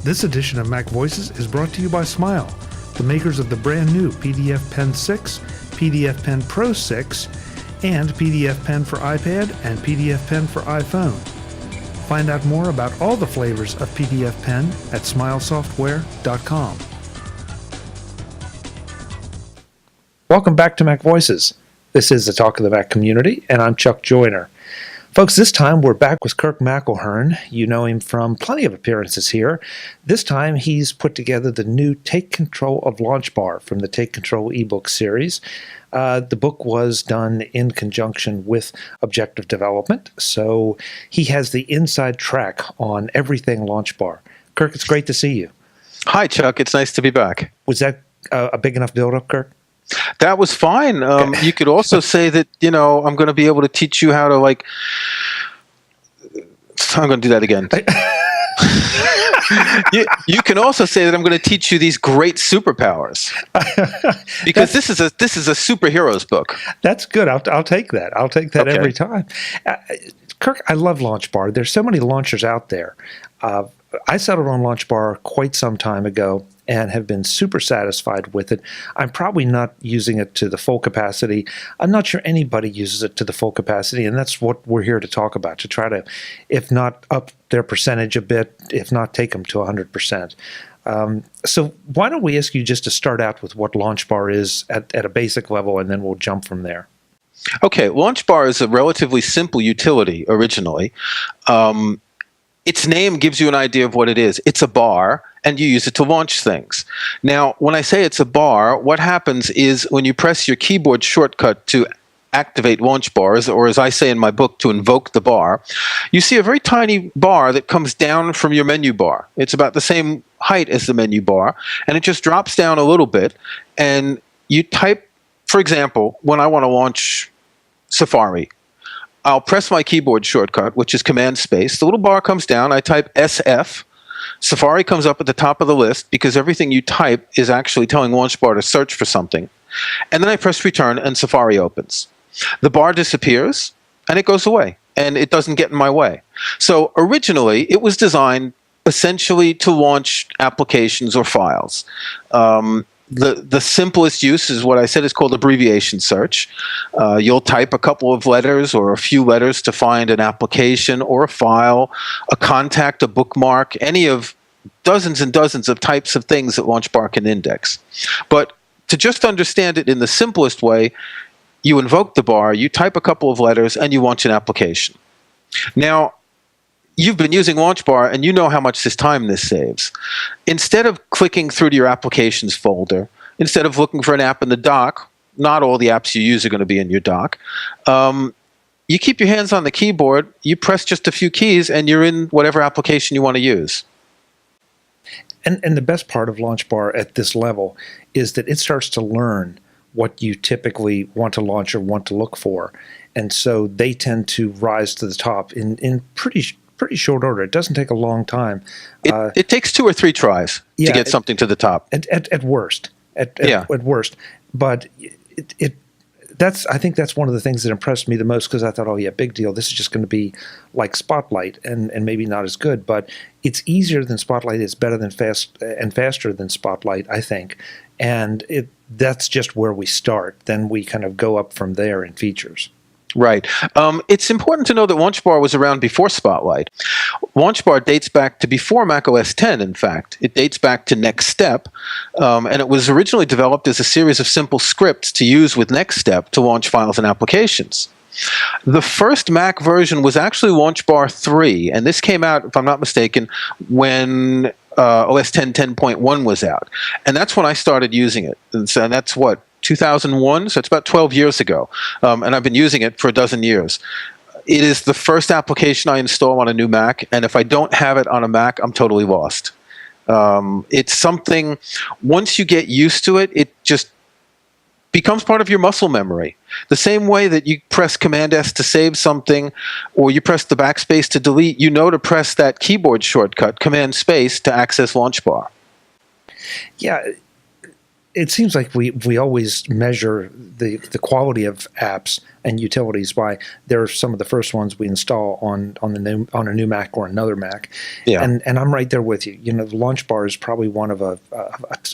This edition of MacVoices is brought to you by Smile, the makers of the brand new PDF Pen 6, PDF Pen Pro 6, and PDF Pen for iPad and PDF Pen for iPhone. Find out more about all the flavors of PDF Pen at smilesoftware.com. Welcome back to MacVoices. This is the Talk of the Mac community, and I'm Chuck Joyner. Folks, this time we're back with Kirk McElhearn. You know him from plenty of appearances here. This time he's put together the new Take Control of LaunchBar from the Take Control ebook series. The book was done in conjunction with Objective Development, so he has the inside track on everything LaunchBar. Kirk, it's great to see you. Hi, Chuck. It's nice to be back. Was that a big enough build-up, Kirk? That was fine. You could also say that, I'm going to be able to teach you how to, I'm going to do that again. You can also say that I'm going to teach you these great superpowers, because this is a superheroes book. That's good. I'll take that. I'll take that Okay. every time. Kirk, I love LaunchBar. There's so many launchers out there. I settled on LaunchBar quite some time ago and have been super satisfied with it. I'm probably not using it to the full capacity. I'm not sure anybody uses it to the full capacity, and that's what we're here to talk about, to try to, if not up their percentage a bit, if not take them to 100%. So why don't we ask you just to start out with what LaunchBar is at a basic level, and then we'll jump from there. Okay, LaunchBar is a relatively simple utility originally. Its name gives you an idea of what it is. It's a bar, and you use it to launch things. Now, when I say it's a bar, what happens is when you press your keyboard shortcut to activate LaunchBar, or as I say in my book, to invoke the bar, you see a very tiny bar that comes down from your menu bar. It's about the same height as the menu bar, and it just drops down a little bit, and you type, for example, when I want to launch Safari, I'll press my keyboard shortcut, which is Command Space. The little bar comes down. I type SF. Safari comes up at the top of the list because everything you type is actually telling LaunchBar to search for something. And then I press Return, and Safari opens. The bar disappears, and it goes away, and it doesn't get in my way. So originally, it was designed essentially to launch applications or files. The simplest use is what I said is called abbreviation search. You'll type a couple of letters or a few letters to find an application or a file, a contact, a bookmark, any of dozens and dozens of types of things that LaunchBar can index. But to just understand it in the simplest way, you invoke the bar, you type a couple of letters, and you launch an application. Now, you've been using LaunchBar, and you know how much time this saves. Instead of clicking through to your applications folder, instead of looking for an app in the dock, not all the apps you use are going to be in your dock, you keep your hands on the keyboard, you press just a few keys, and you're in whatever application you want to use. And the best part of LaunchBar at this level is that it starts to learn what you typically want to launch or want to look for. And so they tend to rise to the top in pretty short order. It doesn't take a long time. It takes 2 or 3 tries to get something to the top. At worst. At worst. But I think that's one of the things that impressed me the most, because I thought, oh yeah, big deal. This is just going to be like Spotlight and maybe not as good. But it's easier than Spotlight. It's better than faster than Spotlight, I think. And that's just where we start. Then we kind of go up from there in features. Right. It's important to know that LaunchBar was around before Spotlight. LaunchBar dates back to before macOS 10, in fact. It dates back to Next Step, and it was originally developed as a series of simple scripts to use with Next Step to launch files and applications. The first Mac version was actually LaunchBar 3, and this came out, if I'm not mistaken, when OS 10 10.1 was out. And that's when I started using it. And that's what? 2001, so it's about 12 years ago, and I've been using it for a dozen years. It is the first application I install on a new Mac, and if I don't have it on a Mac, I'm totally lost. It's something, once you get used to it, it just becomes part of your muscle memory. The same way that you press Command-S to save something, or you press the backspace to delete, you know to press that keyboard shortcut, Command-Space, to access LaunchBar. Yeah. it seems like we always measure the quality of apps and utilities by they're some of the first ones we install on a new Mac or another Mac. Yeah. And I'm right there with you. You know, the LaunchBar is probably one of a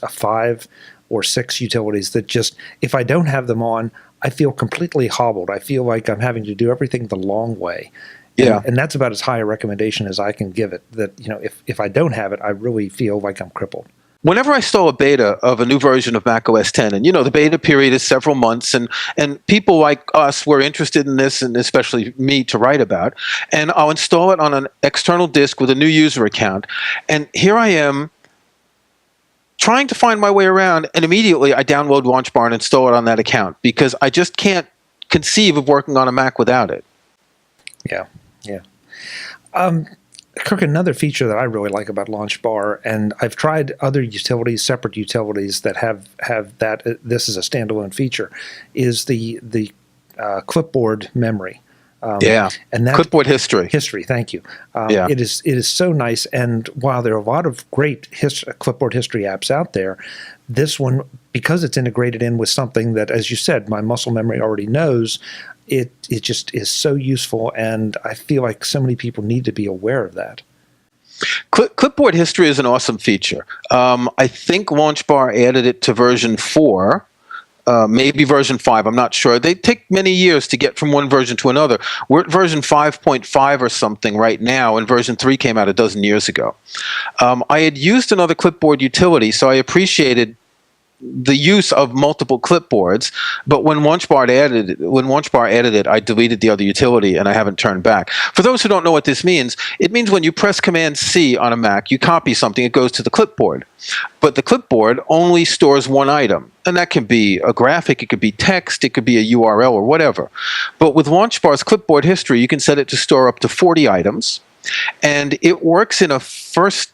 5 or 6 utilities that just, if I don't have them on, I feel completely hobbled. I feel like I'm having to do everything the long way. Yeah. And that's about as high a recommendation as I can give it. That, you know, if I don't have it, I really feel like I'm crippled. Whenever I install a beta of a new version of Mac OS X, and the beta period is several months, and people like us were interested in this, and especially me to write about, and I'll install it on an external disk with a new user account, and here I am trying to find my way around, and immediately I download LaunchBar and install it on that account because I just can't conceive of working on a Mac without it. Yeah. Kirk, another feature that I really like about LaunchBar, and I've tried other utilities, separate utilities that have that. This is a standalone feature, is the clipboard memory. And that clipboard history. History, thank you. It is so nice. And while there are a lot of great clipboard history apps out there, this one, because it's integrated in with something that, as you said, my muscle memory already knows, it just is so useful. And I feel like so many people need to be aware of that. Clipboard history is an awesome feature. I think LaunchBar added it to version 4. Maybe version 5, I'm not sure. They take many years to get from one version to another. We're at version 5.5 or something right now, and version 3 came out a dozen years ago. I had used another clipboard utility, so I appreciated the use of multiple clipboards, but when LaunchBar added it, I deleted the other utility and I haven't turned back. For those who don't know what this means, it means when you press Command-C on a Mac, you copy something, it goes to the clipboard. But the clipboard only stores one item, and that can be a graphic, it could be text, it could be a URL or whatever. But with LaunchBar's clipboard history, you can set it to store up to 40 items, and it works in a first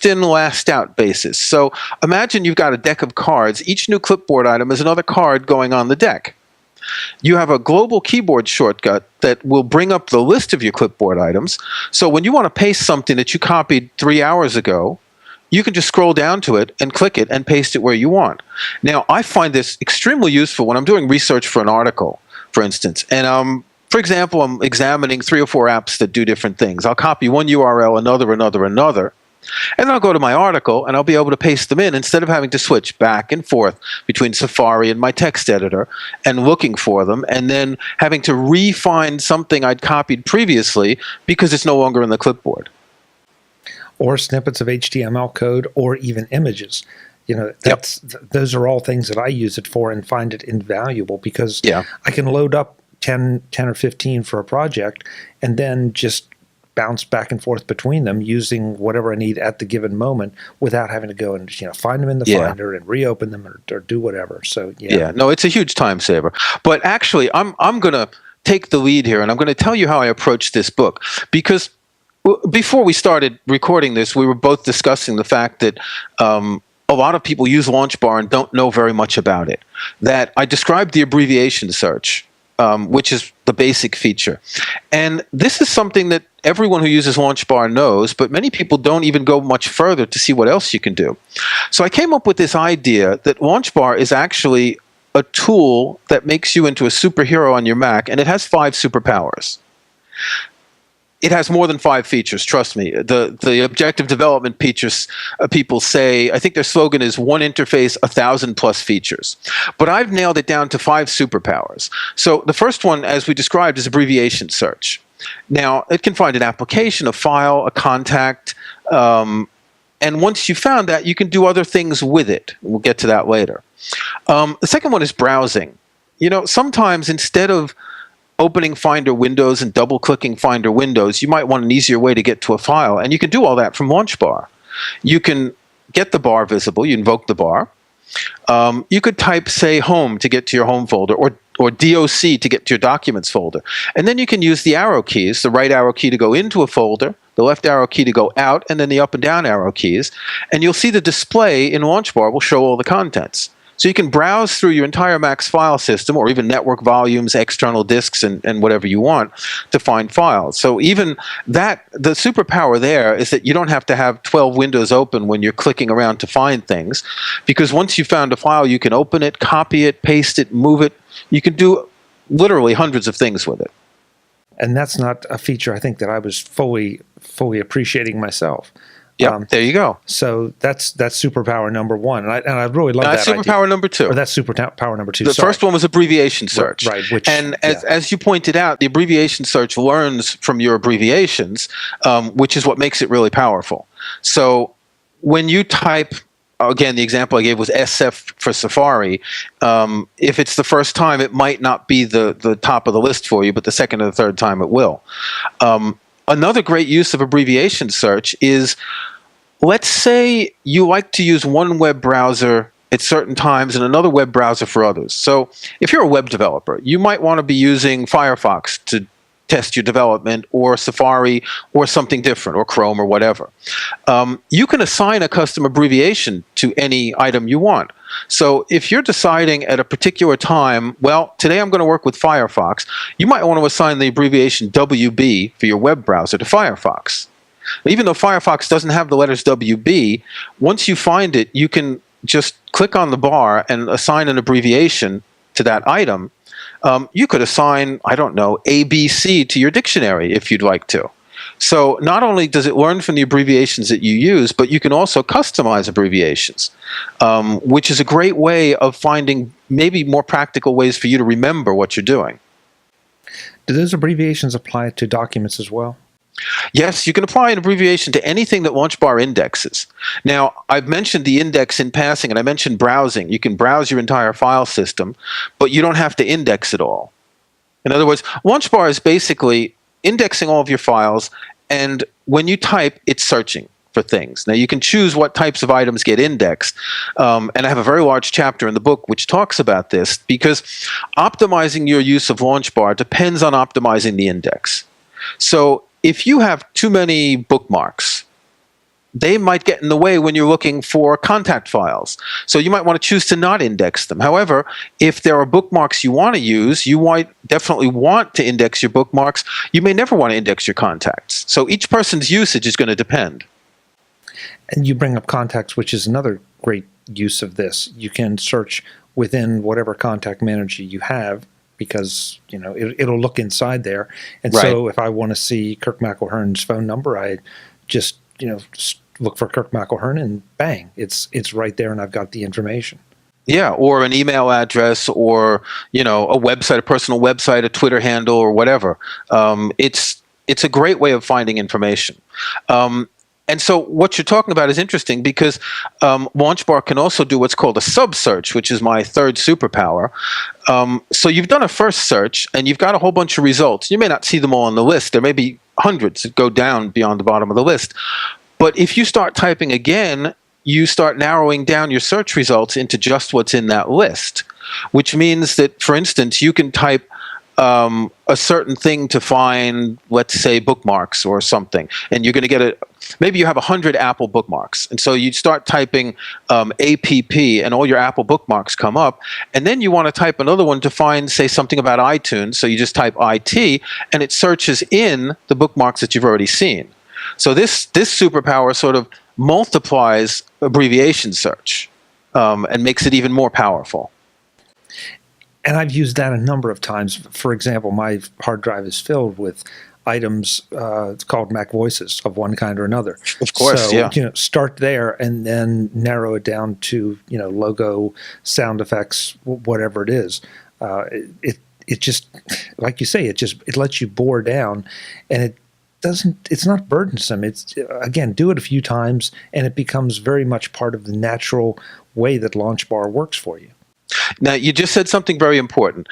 in, last out basis. So imagine you've got a deck of cards. Each new clipboard item is another card going on the deck. You have a global keyboard shortcut that will bring up the list of your clipboard items. So when you want to paste something that you copied 3 hours ago, you can just scroll down to it and click it and paste it where you want. Now, I find this extremely useful when I'm doing research for an article, for instance, and for example, I'm examining 3 or 4 apps that do different things. I'll copy one URL, another, and then I'll go to my article and I'll be able to paste them in instead of having to switch back and forth between Safari and my text editor and looking for them and then having to re-find something I'd copied previously because it's no longer in the clipboard. Or snippets of HTML code or even images. You know, those are all things that I use it for and find it invaluable because I can load up 10 or 15 for a project and then just bounce back and forth between them using whatever I need at the given moment without having to go and find them in the Finder and reopen them or do whatever. So no, it's a huge time saver. But actually, I'm going to take the lead here and I'm going to tell you how I approached this book because before we started recording this, we were both discussing the fact that a lot of people use LaunchBar and don't know very much about it. That I described the abbreviation search, which is the basic feature. And this is something that everyone who uses LaunchBar knows, but many people don't even go much further to see what else you can do. So I came up with this idea that LaunchBar is actually a tool that makes you into a superhero on your Mac, and it has 5 superpowers. It has more than 5 features, trust me. The objective development people say, I think their slogan is one interface, 1,000+ features. But I've nailed it down to 5 superpowers. So the first one, as we described, is abbreviation search. Now, it can find an application, a file, a contact, and once you've found that, you can do other things with it. We'll get to that later. The second one is browsing. Sometimes instead of opening Finder windows and double-clicking Finder windows, you might want an easier way to get to a file, and you can do all that from LaunchBar. You can get the bar visible, you invoke the bar. You could type, say, home to get to your home folder, or DOC to get to your documents folder. And then you can use the arrow keys, the right arrow key to go into a folder, the left arrow key to go out, and then the up and down arrow keys. And you'll see the display in LaunchBar will show all the contents. So you can browse through your entire Mac's file system, or even network volumes, external disks, and whatever you want to find files. So even that, the superpower there is that you don't have to have 12 windows open when you're clicking around to find things, because once you've found a file, you can open it, copy it, paste it, move it. You can do literally hundreds of things with it. And that's not a feature I think that I was fully appreciating myself. Yeah, there you go. So that's superpower number one, and I really love that. That's superpower idea. number two. Or that's superpower number two. The first one was abbreviation search, right? As you pointed out, the abbreviation search learns from your abbreviations, which is what makes it really powerful. So when you type, again, the example I gave was SF for Safari. If it's the first time, it might not be the top of the list for you, but the second or the third time it will. Another great use of abbreviation search is, let's say you like to use one web browser at certain times and another web browser for others. So if you're a web developer, you might want to be using Firefox to test your development, or Safari, or something different, or Chrome, or whatever. You can assign a custom abbreviation to any item you want. So if you're deciding at a particular time, well, today I'm going to work with Firefox, you might want to assign the abbreviation WB for your web browser to Firefox. Even though Firefox doesn't have the letters WB, once you find it, you can just click on the bar and assign an abbreviation to that item. You could assign, I don't know, ABC to your dictionary if you'd like to. So not only does it learn from the abbreviations that you use, but you can also customize abbreviations, which is a great way of finding maybe more practical ways for you to remember what you're doing. Do those abbreviations apply to documents as well? Yes, you can apply an abbreviation to anything that LaunchBar indexes. Now, I've mentioned the index in passing, and I mentioned browsing. You can browse your entire file system, but you don't have to index it all. In other words, LaunchBar is basically indexing all of your files, and when you type, it's searching for things. Now, you can choose what types of items get indexed, and I have a very large chapter in the book which talks about this, because optimizing your use of LaunchBar depends on optimizing the index. So if you have too many bookmarks, they might get in the way when you're looking for contact files. So you might want to choose to not index them. However, if there are bookmarks you want to use, you might definitely want to index your bookmarks. You may never want to index your contacts. So each person's usage is going to depend. And you bring up contacts, which is another great use of this. You can search within whatever contact manager you have, because it'll look inside there. And right. So if I want to see Kirk McElhearn's phone number, I just look for Kirk McElhearn, and bang, it's right there, and I've got the information. Yeah, or an email address, or a website, a personal website, a Twitter handle, or whatever. It's a great way of finding information. And so what you're talking about is interesting, because LaunchBar can also do what's called a sub-search, which is my third superpower. So you've done a first search, and you've got a whole bunch of results. You may not see them all on the list. There may be hundreds that go down beyond the bottom of the list. But if you start typing again, you start narrowing down your search results into just what's in that list, which means that, for instance, you can type a certain thing to find, let's say, bookmarks or something, and you're going to get maybe you have 100 Apple bookmarks, and so you start typing APP, and all your Apple bookmarks come up, and then you want to type another one to find, say, something about iTunes, so you just type IT, and it searches in the bookmarks that you've already seen. So this superpower sort of multiplies abbreviation search and makes it even more powerful. And I've used that a number of times. For example, my hard drive is filled with items called MacVoices of one kind or another. Of course, so, yeah. Start there and then narrow it down to, logo, sound effects, whatever it is. It just, like you say, it lets you bore down, and it's not burdensome. It's, again, do it a few times, and it becomes very much part of the natural way that LaunchBar works for you. Now, you just said something very important.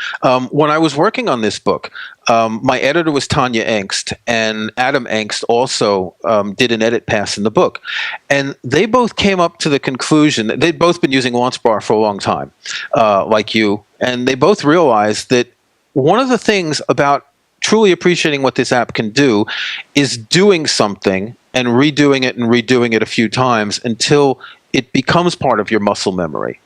When I was working on this book, my editor was Tanya Engst, and Adam Engst also did an edit pass in the book. And they both came up to the conclusion that they'd both been using LaunchBar for a long time, like you, and they both realized that one of the things about truly appreciating what this app can do is doing something and redoing it a few times until it becomes part of your muscle memory.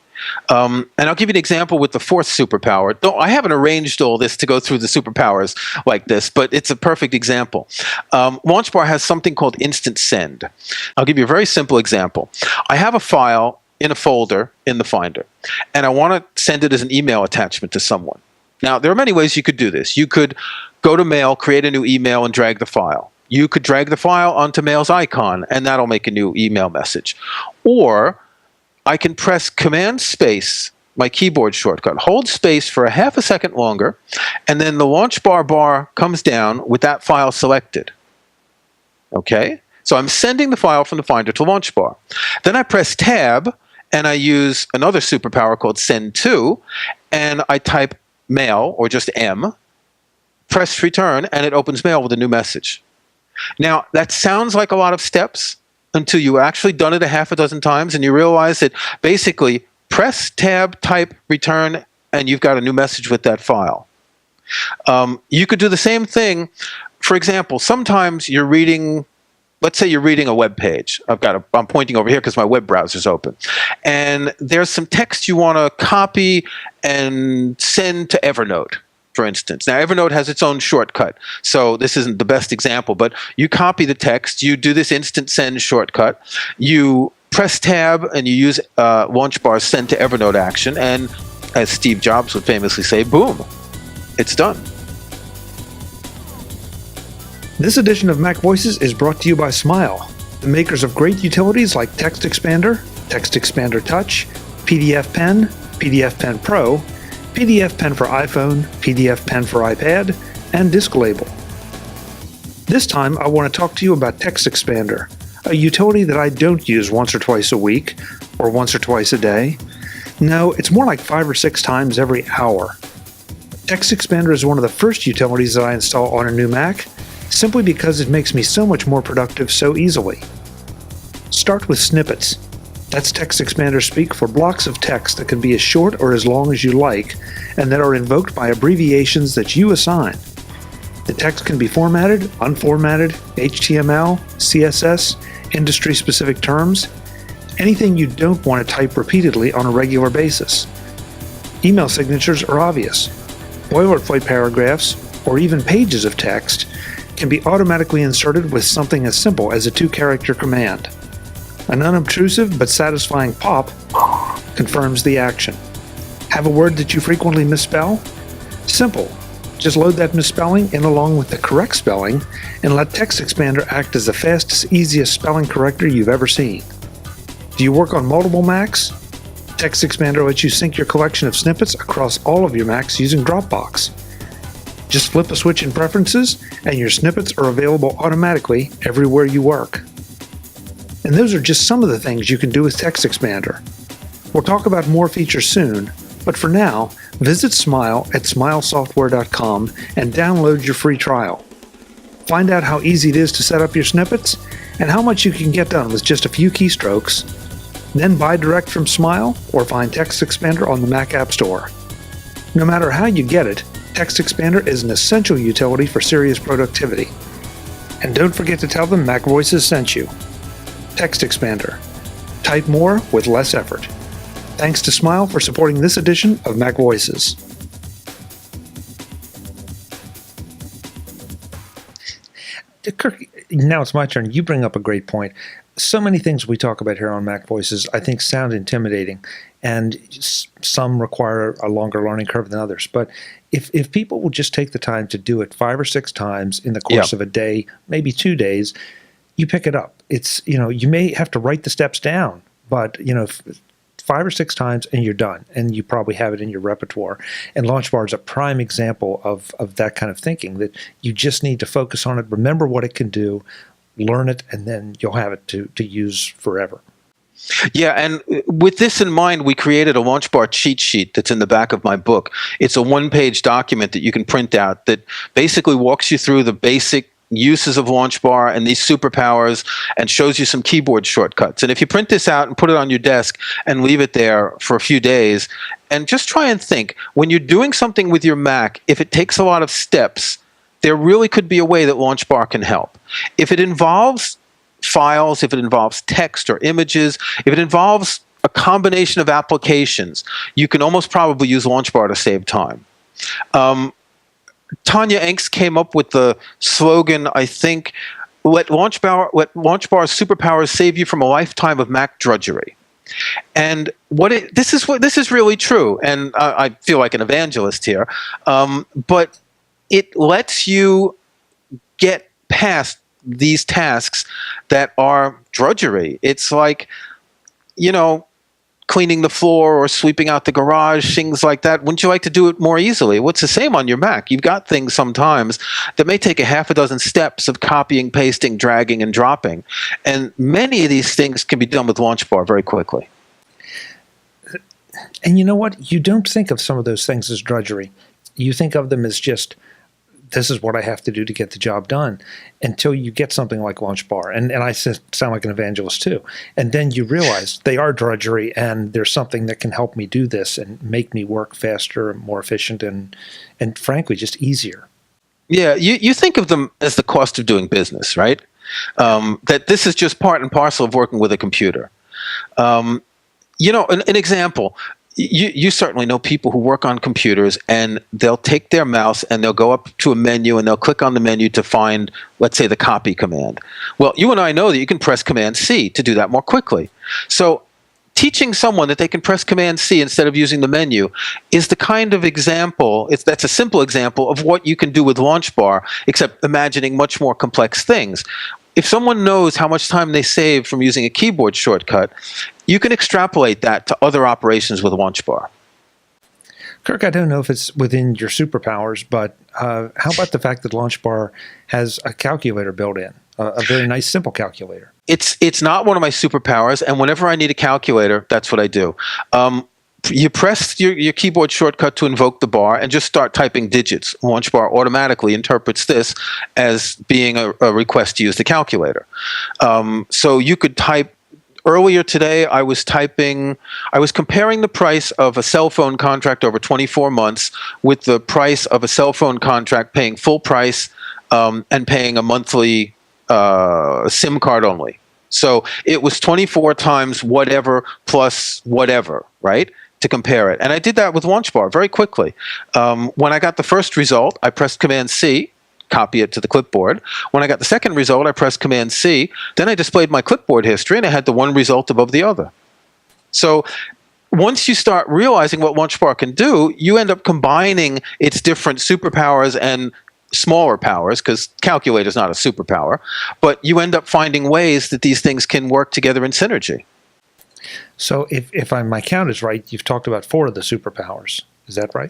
And I'll give you an example with the fourth superpower. I haven't arranged all this to go through the superpowers like this, but it's a perfect example. LaunchBar has something called instant send. I'll give you a very simple example. I have a file in a folder in the Finder, and I want to send it as an email attachment to someone. Now, there are many ways you could do this. You could go to Mail, create a new email, and drag the file. You could drag the file onto Mail's icon, and that'll make a new email message. Or I can press Command Space, my keyboard shortcut, hold space for a half a second longer, and then the LaunchBar bar comes down with that file selected. Okay? So I'm sending the file from the Finder to LaunchBar. Then I press Tab, and I use another superpower called Send To, and I type Mail, or just M, press Return, and it opens Mail with a new message. Now, that sounds like a lot of steps until you actually done it a half a dozen times and you realize that basically press Tab, type, Return, and you've got a new message with that file. You could do the same thing. For example, sometimes you're reading, let's say you're reading a web page. I'm pointing over here because my web browser's open. And there's some text you want to copy and send to Evernote, for instance. Now, Evernote has its own shortcut, so this isn't the best example, but you copy the text, you do this instant send shortcut, you press Tab, and you use LaunchBar's send to Evernote action, and as Steve Jobs would famously say, boom, it's done. This edition of MacVoices is brought to you by Smile, the makers of great utilities like Text Expander Touch, PDF Pen, PDF Pen Pro, PDF Pen for iPhone, PDF Pen for iPad, and Disk Label. This time, I want to talk to you about Text Expander, a utility that I don't use once or twice a week, or once or twice a day. No, it's more like 5 or 6 times every hour. Text Expander is one of the first utilities that I install on a new Mac, simply because it makes me so much more productive so easily. Start with snippets. That's Text Expander speak for blocks of text that can be as short or as long as you like, and that are invoked by abbreviations that you assign. The text can be formatted, unformatted, HTML, CSS, industry-specific terms, anything you don't want to type repeatedly on a regular basis. Email signatures are obvious. Boilerplate paragraphs, or even pages of text, can be automatically inserted with something as simple as a 2-character command. An unobtrusive but satisfying pop confirms the action. Have a word that you frequently misspell? Simple. Just load that misspelling in along with the correct spelling and let Text Expander act as the fastest, easiest spelling corrector you've ever seen. Do you work on multiple Macs? Text Expander lets you sync your collection of snippets across all of your Macs using Dropbox. Just flip a switch in Preferences and your snippets are available automatically everywhere you work. And those are just some of the things you can do with Text Expander. We'll talk about more features soon, but for now, visit Smile at smilesoftware.com and download your free trial. Find out how easy it is to set up your snippets and how much you can get done with just a few keystrokes. Then buy direct from Smile or find Text Expander on the Mac App Store. No matter how you get it, Text Expander is an essential utility for serious productivity. And don't forget to tell them MacVoices sent you. Text Expander. Type more with less effort. Thanks to Smile for supporting this edition of MacVoices. Kirk, now it's my turn. You bring up a great point. So many things we talk about here on MacVoices I think sound intimidating, and some require a longer learning curve than others. But if people will just take the time to do it 5 or 6 times in the course of a day, maybe 2 days, you pick it up. It's, you may have to write the steps down, but 5 or 6 times and you're done, and you probably have it in your repertoire. And LaunchBar is a prime example of that kind of thinking, that you just need to focus on it, remember what it can do, learn it, and then you'll have it to use forever. Yeah, and with this in mind, we created a LaunchBar cheat sheet that's in the back of my book. It's a 1-page document that you can print out that basically walks you through the basic uses of LaunchBar and these superpowers and shows you some keyboard shortcuts. And if you print this out and put it on your desk and leave it there for a few days, and just try and think, when you're doing something with your Mac, if it takes a lot of steps, there really could be a way that LaunchBar can help. If it involves files, if it involves text or images, if it involves a combination of applications, you can almost probably use LaunchBar to save time. Tanya Enks came up with the slogan, I think, let LaunchBar's superpowers save you from a lifetime of Mac drudgery. And this is really true, and I feel like an evangelist here, but it lets you get past these tasks that are drudgery. It's like, cleaning the floor or sweeping out the garage, things like that. Wouldn't you like to do it more easily? Well, it's the same on your Mac. You've got things sometimes that may take a half a dozen steps of copying, pasting, dragging, and dropping. And many of these things can be done with LaunchBar very quickly. And you know what? You don't think of some of those things as drudgery. You think of them as just, this is what I have to do to get the job done, until you get something like LaunchBar. And I sound like an evangelist too. And then you realize they are drudgery, and there's something that can help me do this and make me work faster, more efficient, and frankly, just easier. Yeah, you think of them as the cost of doing business, right? That this is just part and parcel of working with a computer. An example. You certainly know people who work on computers, and they'll take their mouse and they'll go up to a menu and they'll click on the menu to find, let's say, the copy command. Well, you and I know that you can press Command C to do that more quickly. So teaching someone that they can press Command C instead of using the menu is the kind of example, that's a simple example of what you can do with LaunchBar, except imagining much more complex things. If someone knows how much time they save from using a keyboard shortcut, you can extrapolate that to other operations with LaunchBar. Kirk, I don't know if it's within your superpowers, but how about the fact that LaunchBar has a calculator built in, a very nice, simple calculator? It's not one of my superpowers, and whenever I need a calculator, that's what I do. You press your keyboard shortcut to invoke the bar and just start typing digits. LaunchBar automatically interprets this as being a request to use the calculator. So you could type. Earlier today, I was comparing the price of a cell phone contract over 24 months with the price of a cell phone contract paying full price and paying a monthly SIM card only. So it was 24 times whatever plus whatever, right, to compare it. And I did that with LaunchBar very quickly. When I got the first result, I pressed Command C, copy it to the clipboard. When I got the second result, I pressed Command C. Then I displayed my clipboard history, and I had the one result above the other. So once you start realizing what LaunchBar can do, you end up combining its different superpowers and smaller powers, because calculator is not a superpower, but you end up finding ways that these things can work together in synergy. So if my count is right, you've talked about 4 of the superpowers. Is that right?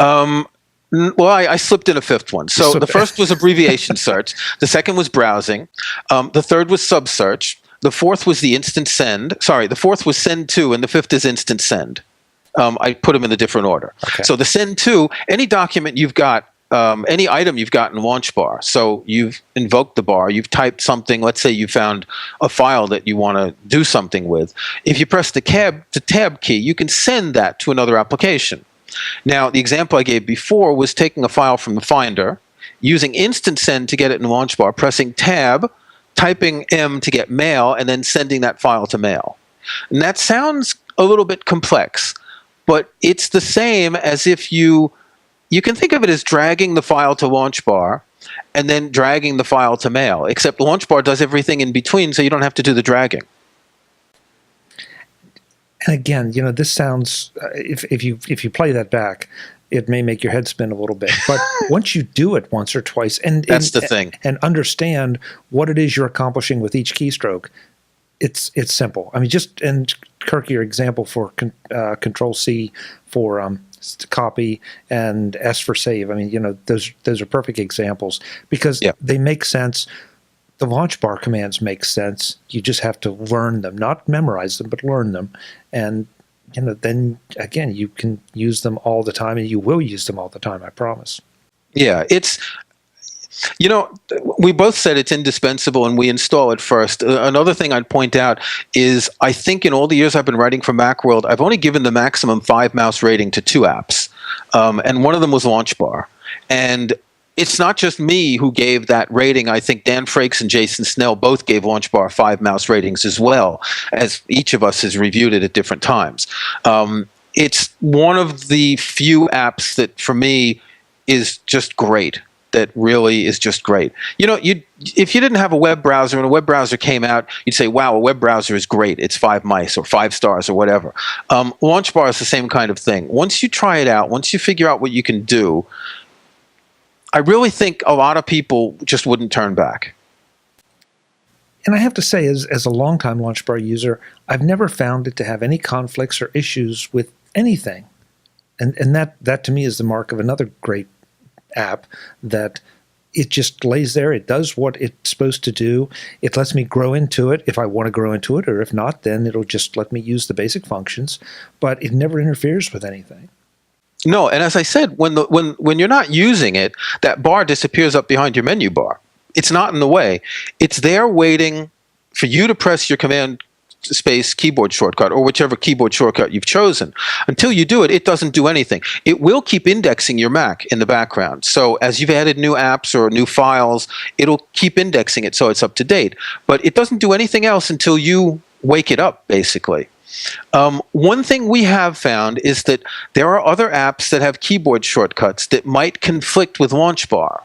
Well, I slipped in a fifth one. So the first was abbreviation search. The second was browsing. The third was sub search. The fourth was the instant send. Sorry, the fourth was send to, and the fifth is instant send. I put them in a different order. Okay. So the send to, any document you've got, any item you've got in LaunchBar. So you've invoked the bar, you've typed something, let's say you found a file that you want to do something with. If you press the tab key, you can send that to another application. Now, the example I gave before was taking a file from the Finder, using instant send to get it in LaunchBar, pressing tab, typing M to get mail, and then sending that file to mail. And that sounds a little bit complex, but it's the same as if you can think of it as dragging the file to LaunchBar and then dragging the file to mail, except LaunchBar does everything in between, so you don't have to do the dragging. And again, this sounds, if you play that back, it may make your head spin a little bit. But once you do it once or twice, that's the thing, and understand what it is you're accomplishing with each keystroke, it's simple. I mean, and Kirk, your example for Control C for copy and S for save. I mean, those are perfect examples because they make sense. The LaunchBar commands make sense. You just have to learn them, not memorize them, but learn them. And then again, you can use them all the time, and you will use them all the time, I promise. Yeah, it's, we both said it's indispensable, and we install it first. Another thing I'd point out is I think in all the years I've been writing for Macworld, I've only given the maximum 5 mouse rating to 2 apps, and one of them was LaunchBar. And it's not just me who gave that rating. I think Dan Frakes and Jason Snell both gave LaunchBar 5 mouse ratings as well, as each of us has reviewed it at different times. It's one of the few apps that, for me, is just great. That really is just great. You know, if you didn't have a web browser and a web browser came out, you'd say, wow, a web browser is great. It's 5 mice or 5 stars or whatever. LaunchBar is the same kind of thing. Once you try it out, once you figure out what you can do, I really think a lot of people just wouldn't turn back. And I have to say, as a longtime LaunchBar user, I've never found it to have any conflicts or issues with anything. And that to me is the mark of another great app, that it just lays there. It does what it's supposed to do. It lets me grow into it if I want to grow into it, or if not, then it'll just let me use the basic functions. But it never interferes with anything. No, and as I said, when you're not using it, that bar disappears up behind your menu bar. It's not in the way. It's there waiting for you to press your command space keyboard shortcut, or whichever keyboard shortcut you've chosen. Until you do it, it doesn't do anything. It will keep indexing your Mac in the background. So as you've added new apps or new files, it'll keep indexing it so it's up to date. But it doesn't do anything else until you wake it up, basically. One thing we have found is that there are other apps that have keyboard shortcuts that might conflict with LaunchBar.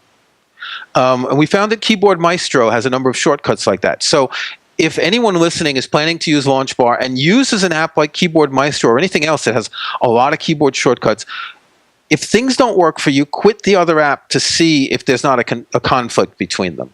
And we found that Keyboard Maestro has a number of shortcuts like that. So if anyone listening is planning to use LaunchBar and uses an app like Keyboard Maestro or anything else that has a lot of keyboard shortcuts, if things don't work for you, quit the other app to see if there's not a conflict between them.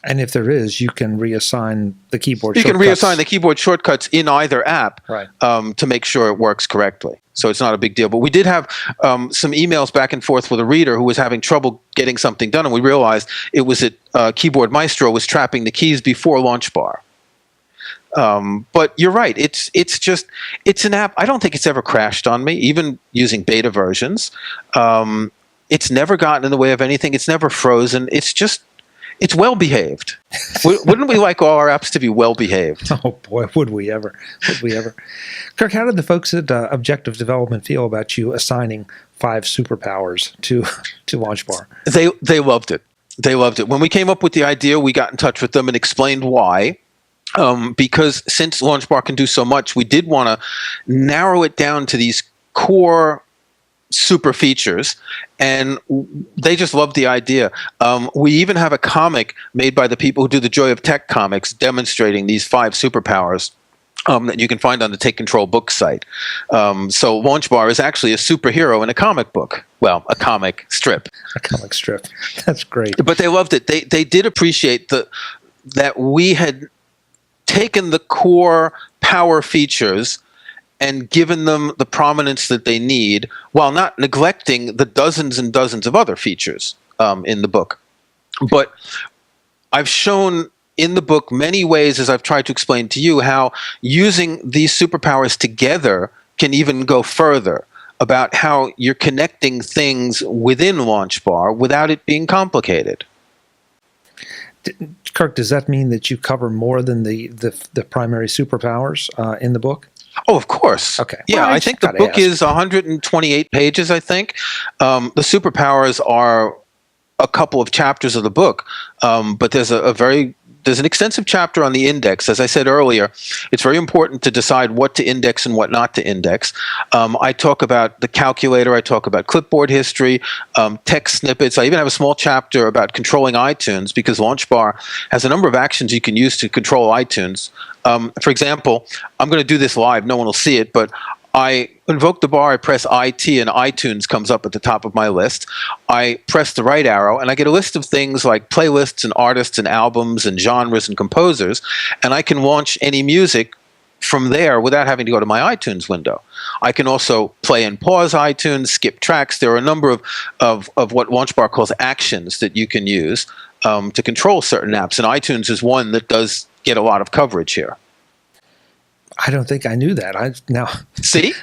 And if there is, you can reassign the keyboard You shortcuts. can reassign the keyboard shortcuts in either app, Right. To make sure it works correctly. So it's not a big deal. But we did have some emails back and forth with a reader who was having trouble getting something done, and we realized it was that Keyboard Maestro was trapping the keys before LaunchBar. But you're right. It's an app. I don't think it's ever crashed on me, even using beta versions. It's never gotten in the way of anything. It's never frozen. It's well behaved. Wouldn't we like all our apps to be well behaved? Oh boy, would we ever? Would we ever? Kirk, how did the folks at Objective Development feel about you assigning 5 superpowers to LaunchBar? They loved it. They loved it. When we came up with the idea, we got in touch with them and explained why. Because since LaunchBar can do so much, we did want to narrow it down to these core super features, and they just loved the idea. We even have a comic made by the people who do the Joy of Tech comics demonstrating these 5 superpowers that you can find on the Take Control book site. So LaunchBar is actually a superhero in a comic book. Well, a comic strip. A comic strip. That's great. But they loved it. They did appreciate that we had taken the core power features and given them the prominence that they need, while not neglecting the dozens and dozens of other features in the book. But I've shown in the book many ways, as I've tried to explain to you, how using these superpowers together can even go further, about how you're connecting things within LaunchBar without it being complicated. Kirk, does that mean that you cover more than the primary superpowers in the book? Oh, of course. Okay. Yeah, Well, I think the book is 128 pages, I think. The superpowers are a couple of chapters of the book, but there's there's an extensive chapter on the index. As I said earlier, it's very important to decide what to index and what not to index. I talk about the calculator. I talk about clipboard history, text snippets. I even have a small chapter about controlling iTunes, because LaunchBar has a number of actions you can use to control iTunes. For example, I'm going to do this live. No one will see it, but I invoke the bar, I press IT, and iTunes comes up at the top of my list. I press the right arrow, and I get a list of things like playlists and artists and albums and genres and composers, and I can launch any music from there without having to go to my iTunes window. I can also play and pause iTunes, skip tracks. There are a number of what LaunchBar calls actions that you can use to control certain apps, and iTunes is one that does get a lot of coverage here. I don't think I knew that. See,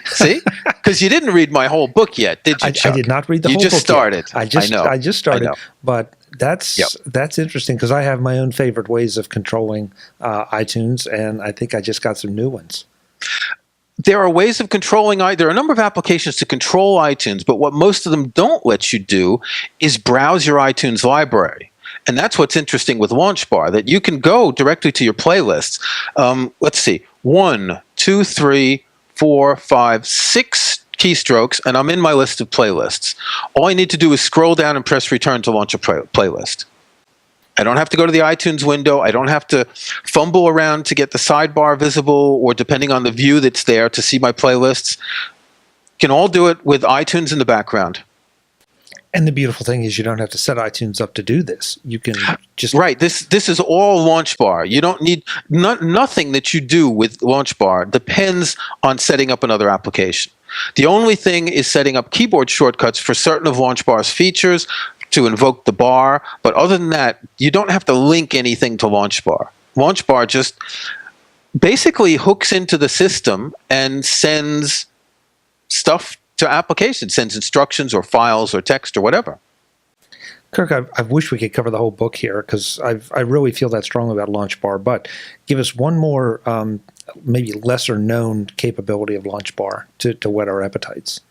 because you didn't read my whole book yet, did you, Chuck? I did not read the whole book. You just started. I just started. I know. But that's interesting, because I have my own favorite ways of controlling iTunes, and I think I just got some new ones. There are ways of controlling. There are a number of applications to control iTunes, but what most of them don't let you do is browse your iTunes library. And that's what's interesting with LaunchBar, that you can go directly to your playlists. Let's see, 1, 2, 3, 4, 5, 6 keystrokes, and I'm in my list of playlists. All I need to do is scroll down and press return to launch a playlist. I don't have to go to the iTunes window. I don't have to fumble around to get the sidebar visible, or depending on the view that's there to see my playlists. Can all do it with iTunes in the background. And the beautiful thing is you don't have to set iTunes up to do this. You can just... Right. This is all LaunchBar. You don't need... nothing that you do with LaunchBar depends on setting up another application. The only thing is setting up keyboard shortcuts for certain of LaunchBar's features to invoke the bar, but other than that, you don't have to link anything to LaunchBar. LaunchBar just basically hooks into the system and sends stuff to applications, sends instructions or files or text or whatever. Kirk, I wish we could cover the whole book here because I really feel that strong about LaunchBar, but give us one more maybe lesser known capability of LaunchBar to whet our appetites.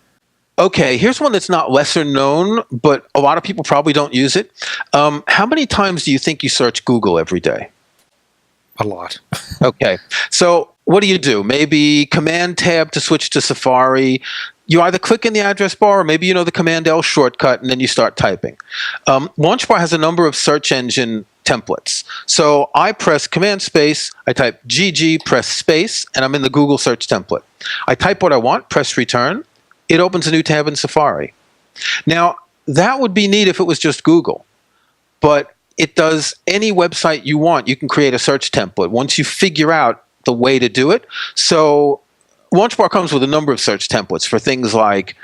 Okay, here's one that's not lesser known, but a lot of people probably don't use it. How many times do you think you search Google every day? A lot. Okay, so what do? Maybe Command Tab to switch to Safari. You either click in the address bar, or maybe you know the Command L shortcut, and then you start typing. LaunchBar has a number of search engine templates. So I press Command space, I type GG, press space, and I'm in the Google search template. I type what I want, press return. It opens a new tab in Safari. Now, that would be neat if it was just Google, but it does any website you want. You can create a search template once you figure out the way to do it. So LaunchBar comes with a number of search templates for things like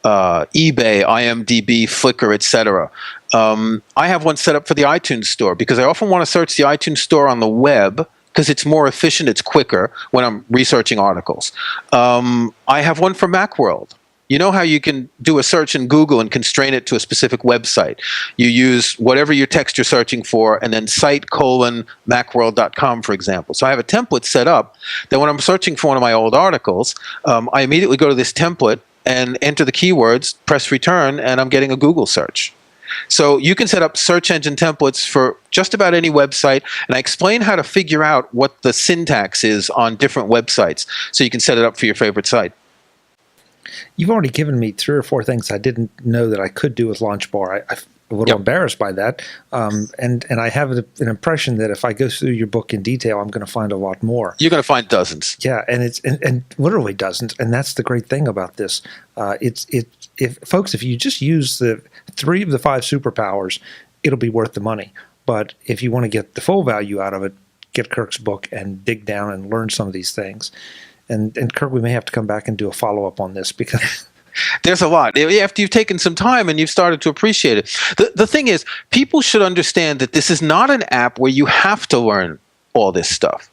eBay, IMDb, Flickr, etc. I have one set up for the iTunes Store because I often want to search the iTunes Store on the web because it's more efficient, it's quicker when I'm researching articles. I have one for Macworld. You know how you can do a search in Google and constrain it to a specific website. You use whatever your text you're searching for and then site:/macworld.com, for example. So I have a template set up that when I'm searching for one of my old articles, I immediately go to this template and enter the keywords, press return, and I'm getting a Google search. So you can set up search engine templates for just about any website, and I explain how to figure out what the syntax is on different websites so you can set it up for your favorite site. You've already given me 3 or 4 things I didn't know that I could do with LaunchBar. I'm a little embarrassed by that, and I have an impression that if I go through your book in detail, I'm going to find a lot more. You're going to find dozens. Yeah, and literally dozens, and that's the great thing about this. If you just use the 3 of the 5 superpowers, it'll be worth the money. But if you want to get the full value out of it, get Kirk's book and dig down and learn some of these things. And Kirk, we may have to come back and do a follow-up on this because there's a lot. After you've taken some time and you've started to appreciate it. The thing is, people should understand that this is not an app where you have to learn all this stuff.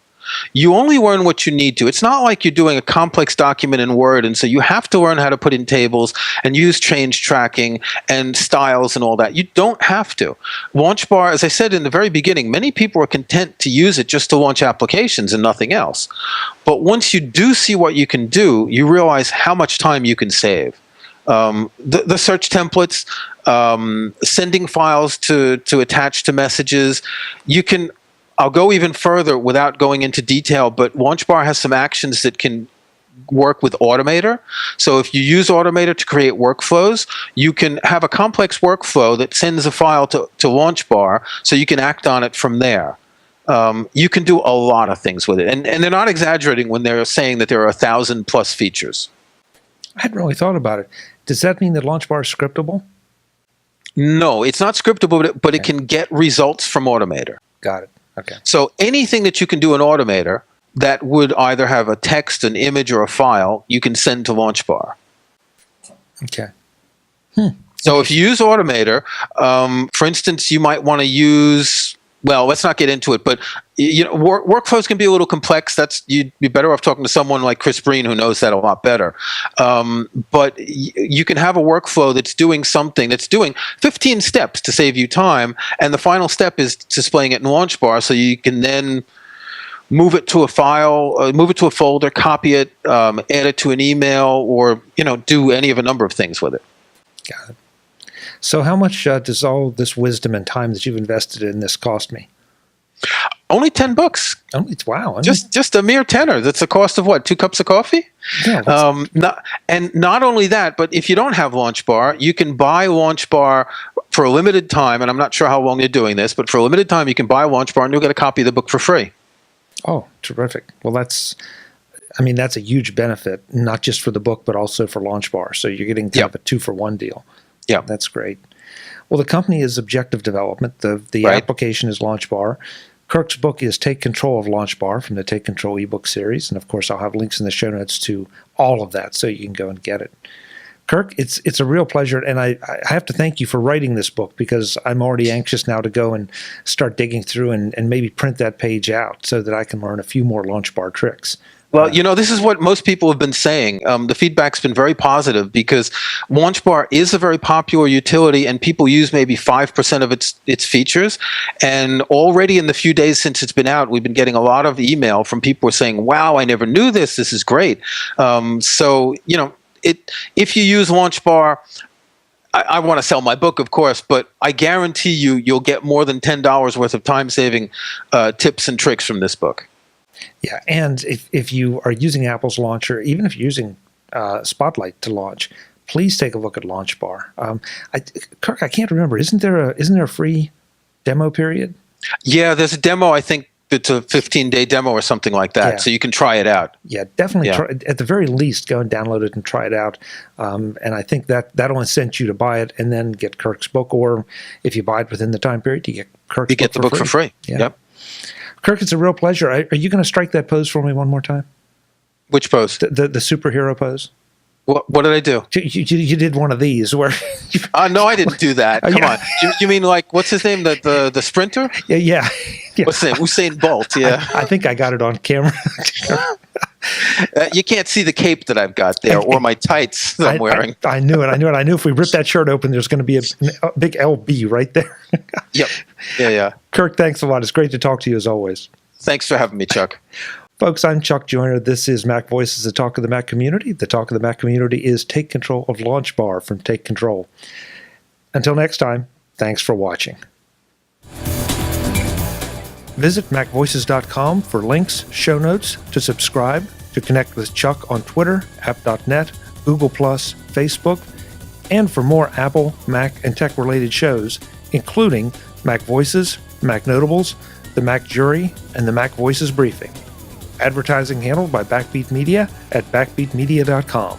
You only learn what you need to. It's not like you're doing a complex document in Word, and so you have to learn how to put in tables and use change tracking and styles and all that. You don't have to. LaunchBar, as I said in the very beginning, many people are content to use it just to launch applications and nothing else. But once you do see what you can do, you realize how much time you can save. The search templates, sending files to attach to messages, I'll go even further without going into detail, but LaunchBar has some actions that can work with Automator. So if you use Automator to create workflows, you can have a complex workflow that sends a file to LaunchBar so you can act on it from there. You can do a lot of things with it. And they're not exaggerating when they're saying that there are 1,000+ features. I hadn't really thought about it. Does that mean that LaunchBar is scriptable? No, it's not scriptable, but it can get results from Automator. Got it. Okay. So anything that you can do in Automator that would either have a text, an image, or a file, you can send to LaunchBar. Okay. So if you use Automator, for instance, you might want to use, well, let's not get into it, but workflows can be a little complex. You'd be better off talking to someone like Chris Breen who knows that a lot better. But you can have a workflow that's doing something, that's doing 15 steps to save you time, and the final step is displaying it in LaunchBar so you can then move it to a file, move it to a folder, copy it, add it to an email, or do any of a number of things with it. Got it. So how much does all this wisdom and time that you've invested in this cost me? Only $10. Wow. Just a mere tenner. That's the cost of what? 2 cups of coffee? Yeah. Not only that, but if you don't have LaunchBar, you can buy LaunchBar for a limited time, and I'm not sure how long they're doing this, but for a limited time, you can buy LaunchBar and you'll get a copy of the book for free. Oh, terrific. Well, that's a huge benefit, not just for the book, but also for LaunchBar. So you're getting kind of a 2-for-1 deal. Yeah. That's great. Well, the company is Objective Development. The Right. application is LaunchBar. Kirk's book is Take Control of LaunchBar from the Take Control ebook series. And of course, I'll have links in the show notes to all of that so you can go and get it. Kirk, it's a real pleasure. And I have to thank you for writing this book, because I'm already anxious now to go and start digging through and maybe print that page out so that I can learn a few more LaunchBar tricks. Well, this is what most people have been saying. The feedback's been very positive, because LaunchBar is a very popular utility, and people use maybe 5% of its features. And already in the few days since it's been out, we've been getting a lot of email from people saying, "Wow, I never knew this. This is great." If you use LaunchBar, I want to sell my book, of course, but I guarantee you'll get more than $10 worth of time-saving tips and tricks from this book. Yeah, and if you are using Apple's launcher, even if you're using Spotlight to launch, please take a look at LaunchBar. Kirk, I can't remember. Isn't there a free demo period? Yeah, there's a demo. I think it's a 15-day demo or something like that, Yeah. so you can try it out. Yeah, definitely. Yeah. Try, at the very least, go and download it and try it out. And I think that'll incent you to buy it and then get Kirk's book. Or if you buy it within the time period, you get Kirk's book the book for free. Yeah. Yep. Kirk, it's a real pleasure. Are you going to strike that pose for me one more time? Which pose? The superhero pose? What did I do? You did one of these where... No, I didn't do that. Come on. You mean like, what's his name? The sprinter? Yeah. What's his name? Usain Bolt, yeah. I think I got it on camera. You can't see the cape that I've got there, or my tights that I'm wearing. I knew it. I knew if we ripped that shirt open, there's going to be a big LB right there. Yep. Yeah. Kirk, thanks a lot. It's great to talk to you as always. Thanks for having me, Chuck. Folks, I'm Chuck Joyner. This is MacVoices, the talk of the Mac community. The talk of the Mac community is Take Control of LaunchBar from Take Control. Until next time, thanks for watching. Visit MacVoices.com for links, show notes, to subscribe, to connect with Chuck on Twitter, app.net, Google+, Facebook, and for more Apple, Mac, and tech-related shows, including Mac Voices, Mac Notables, the Mac Jury, and the Mac Voices Briefing. Advertising handled by Backbeat Media at backbeatmedia.com.